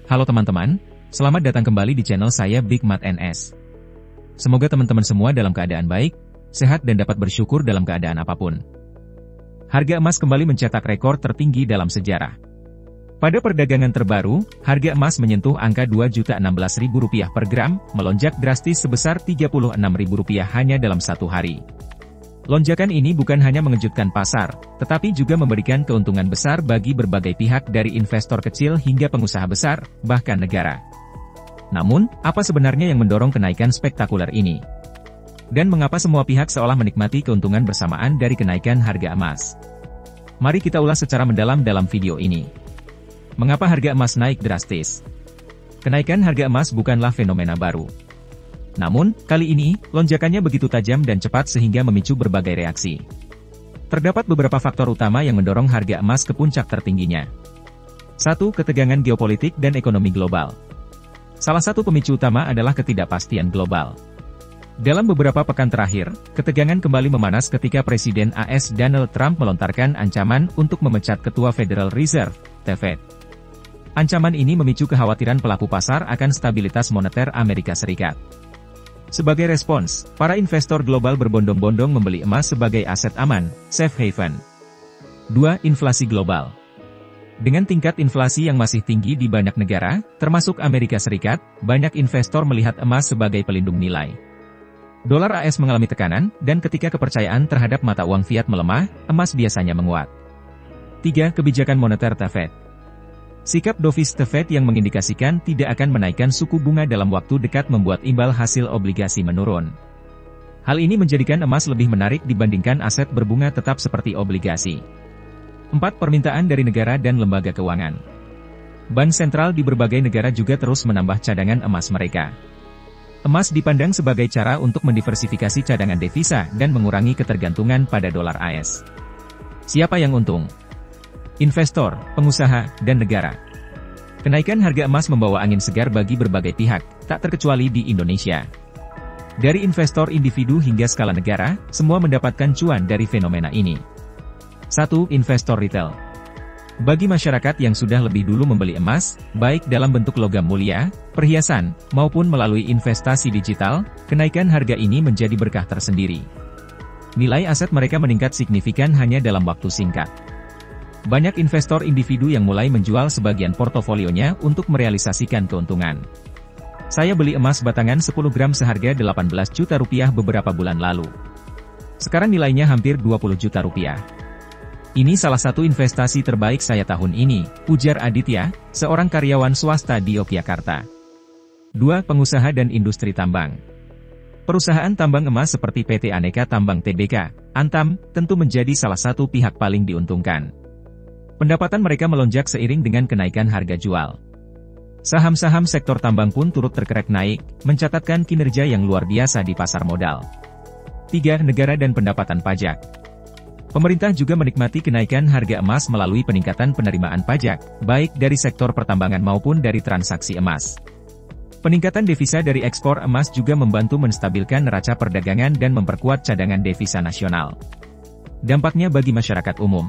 Halo teman-teman, selamat datang kembali di channel saya Big Mat NS. Semoga teman-teman semua dalam keadaan baik, sehat dan dapat bersyukur dalam keadaan apapun. Harga emas kembali mencetak rekor tertinggi dalam sejarah. Pada perdagangan terbaru, harga emas menyentuh angka Rp2.016.000 per gram, melonjak drastis sebesar Rp36.000 hanya dalam satu hari. Lonjakan ini bukan hanya mengejutkan pasar, tetapi juga memberikan keuntungan besar bagi berbagai pihak dari investor kecil hingga pengusaha besar, bahkan negara. Namun, apa sebenarnya yang mendorong kenaikan spektakuler ini? Dan mengapa semua pihak seolah menikmati keuntungan bersamaan dari kenaikan harga emas? Mari kita ulas secara mendalam dalam video ini. Mengapa harga emas naik drastis? Kenaikan harga emas bukanlah fenomena baru. Namun, kali ini, lonjakannya begitu tajam dan cepat sehingga memicu berbagai reaksi. Terdapat beberapa faktor utama yang mendorong harga emas ke puncak tertingginya. 1. Ketegangan geopolitik dan ekonomi global. Salah satu pemicu utama adalah ketidakpastian global. Dalam beberapa pekan terakhir, ketegangan kembali memanas ketika Presiden AS Donald Trump melontarkan ancaman untuk memecat Ketua Federal Reserve, The Fed. Ancaman ini memicu kekhawatiran pelaku pasar akan stabilitas moneter Amerika Serikat. Sebagai respons, para investor global berbondong-bondong membeli emas sebagai aset aman, safe haven. 2. Inflasi global. Dengan tingkat inflasi yang masih tinggi di banyak negara, termasuk Amerika Serikat, banyak investor melihat emas sebagai pelindung nilai. Dolar AS mengalami tekanan, dan ketika kepercayaan terhadap mata uang fiat melemah, emas biasanya menguat. 3. Kebijakan moneter The Fed. Sikap dovish The Fed yang mengindikasikan tidak akan menaikkan suku bunga dalam waktu dekat membuat imbal hasil obligasi menurun. Hal ini menjadikan emas lebih menarik dibandingkan aset berbunga tetap seperti obligasi. 4. Permintaan dari negara dan lembaga keuangan. Bank sentral di berbagai negara juga terus menambah cadangan emas mereka. Emas dipandang sebagai cara untuk mendiversifikasi cadangan devisa dan mengurangi ketergantungan pada dolar AS. Siapa yang untung? Investor, pengusaha, dan negara. Kenaikan harga emas membawa angin segar bagi berbagai pihak, tak terkecuali di Indonesia. Dari investor individu hingga skala negara, semua mendapatkan cuan dari fenomena ini. 1. Investor retail. Bagi masyarakat yang sudah lebih dulu membeli emas, baik dalam bentuk logam mulia, perhiasan, maupun melalui investasi digital, kenaikan harga ini menjadi berkah tersendiri. Nilai aset mereka meningkat signifikan hanya dalam waktu singkat. Banyak investor individu yang mulai menjual sebagian portofolionya untuk merealisasikan keuntungan. Saya beli emas batangan 10 gram seharga Rp18 juta beberapa bulan lalu. Sekarang nilainya hampir Rp20 juta. Ini salah satu investasi terbaik saya tahun ini, ujar Aditya, seorang karyawan swasta di Yogyakarta. 2. Pengusaha dan industri tambang. Perusahaan tambang emas seperti PT Aneka Tambang Tbk, Antam, tentu menjadi salah satu pihak paling diuntungkan. Pendapatan mereka melonjak seiring dengan kenaikan harga jual. Saham-saham sektor tambang pun turut terkerek naik, mencatatkan kinerja yang luar biasa di pasar modal. 3. Negara dan pendapatan pajak. Pemerintah juga menikmati kenaikan harga emas melalui peningkatan penerimaan pajak, baik dari sektor pertambangan maupun dari transaksi emas. Peningkatan devisa dari ekspor emas juga membantu menstabilkan neraca perdagangan dan memperkuat cadangan devisa nasional. Dampaknya bagi masyarakat umum.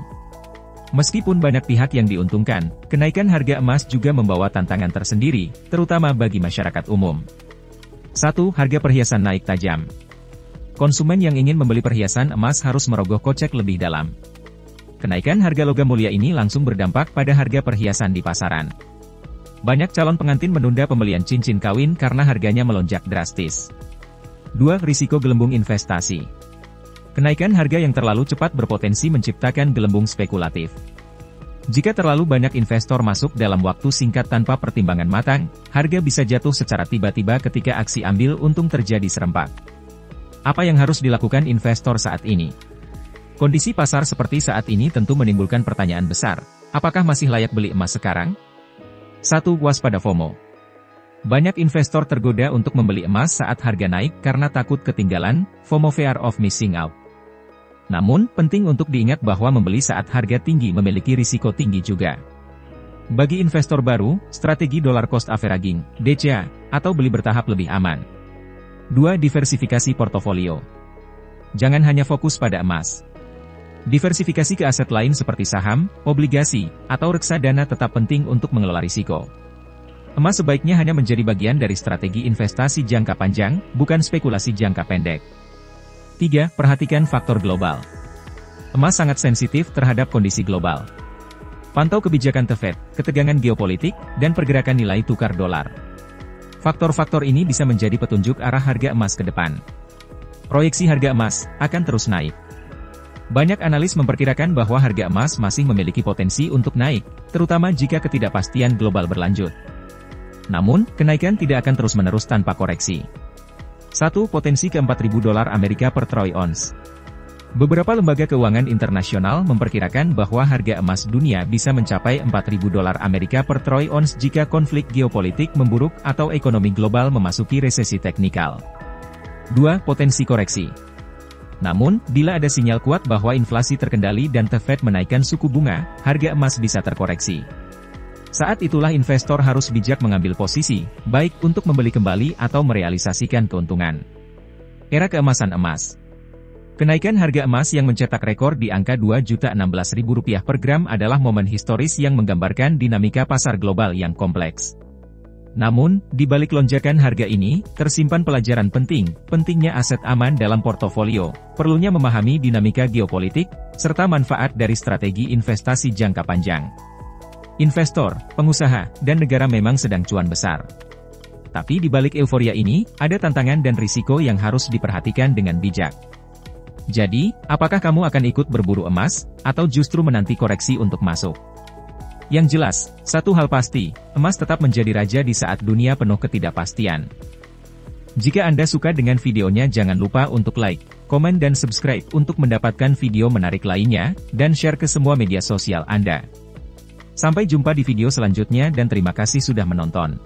Meskipun banyak pihak yang diuntungkan, kenaikan harga emas juga membawa tantangan tersendiri, terutama bagi masyarakat umum. 1. Harga perhiasan naik tajam. Konsumen yang ingin membeli perhiasan emas harus merogoh kocek lebih dalam. Kenaikan harga logam mulia ini langsung berdampak pada harga perhiasan di pasaran. Banyak calon pengantin menunda pembelian cincin kawin karena harganya melonjak drastis. 2. Risiko gelembung investasi. Kenaikan harga yang terlalu cepat berpotensi menciptakan gelembung spekulatif. Jika terlalu banyak investor masuk dalam waktu singkat tanpa pertimbangan matang, harga bisa jatuh secara tiba-tiba ketika aksi ambil untung terjadi serempak. Apa yang harus dilakukan investor saat ini? Kondisi pasar seperti saat ini tentu menimbulkan pertanyaan besar. Apakah masih layak beli emas sekarang? 1. Waspada FOMO. Banyak investor tergoda untuk membeli emas saat harga naik karena takut ketinggalan, FOMO fear of missing out. Namun, penting untuk diingat bahwa membeli saat harga tinggi memiliki risiko tinggi juga. Bagi investor baru, strategi dollar cost averaging, DCA, atau beli bertahap lebih aman. 2. Diversifikasi portofolio. Jangan hanya fokus pada emas. Diversifikasi ke aset lain seperti saham, obligasi, atau reksadana tetap penting untuk mengelola risiko. Emas sebaiknya hanya menjadi bagian dari strategi investasi jangka panjang, bukan spekulasi jangka pendek. 3. Perhatikan faktor global. Emas sangat sensitif terhadap kondisi global. Pantau kebijakan The Fed, ketegangan geopolitik, dan pergerakan nilai tukar dolar. Faktor-faktor ini bisa menjadi petunjuk arah harga emas ke depan. Proyeksi harga emas akan terus naik. Banyak analis memperkirakan bahwa harga emas masih memiliki potensi untuk naik, terutama jika ketidakpastian global berlanjut. Namun, kenaikan tidak akan terus-menerus tanpa koreksi. 1. Potensi ke $4.000 Amerika per troy ounce. Beberapa lembaga keuangan internasional memperkirakan bahwa harga emas dunia bisa mencapai $4.000 Amerika per troy ounce jika konflik geopolitik memburuk atau ekonomi global memasuki resesi teknikal. 2. Potensi koreksi. Namun, bila ada sinyal kuat bahwa inflasi terkendali dan The Fed menaikkan suku bunga, harga emas bisa terkoreksi. Saat itulah investor harus bijak mengambil posisi, baik untuk membeli kembali atau merealisasikan keuntungan. Era keemasan emas. Kenaikan harga emas yang mencetak rekor di angka Rp2.016.000 per gram adalah momen historis yang menggambarkan dinamika pasar global yang kompleks. Namun, di balik lonjakan harga ini, tersimpan pelajaran penting, pentingnya aset aman dalam portofolio, perlunya memahami dinamika geopolitik, serta manfaat dari strategi investasi jangka panjang. Investor, pengusaha, dan negara memang sedang cuan besar. Tapi di balik euforia ini, ada tantangan dan risiko yang harus diperhatikan dengan bijak. Jadi, apakah kamu akan ikut berburu emas, atau justru menanti koreksi untuk masuk? Yang jelas, satu hal pasti, emas tetap menjadi raja di saat dunia penuh ketidakpastian. Jika Anda suka dengan videonya jangan lupa untuk like, komen dan subscribe untuk mendapatkan video menarik lainnya, dan share ke semua media sosial Anda. Sampai jumpa di video selanjutnya dan terima kasih sudah menonton.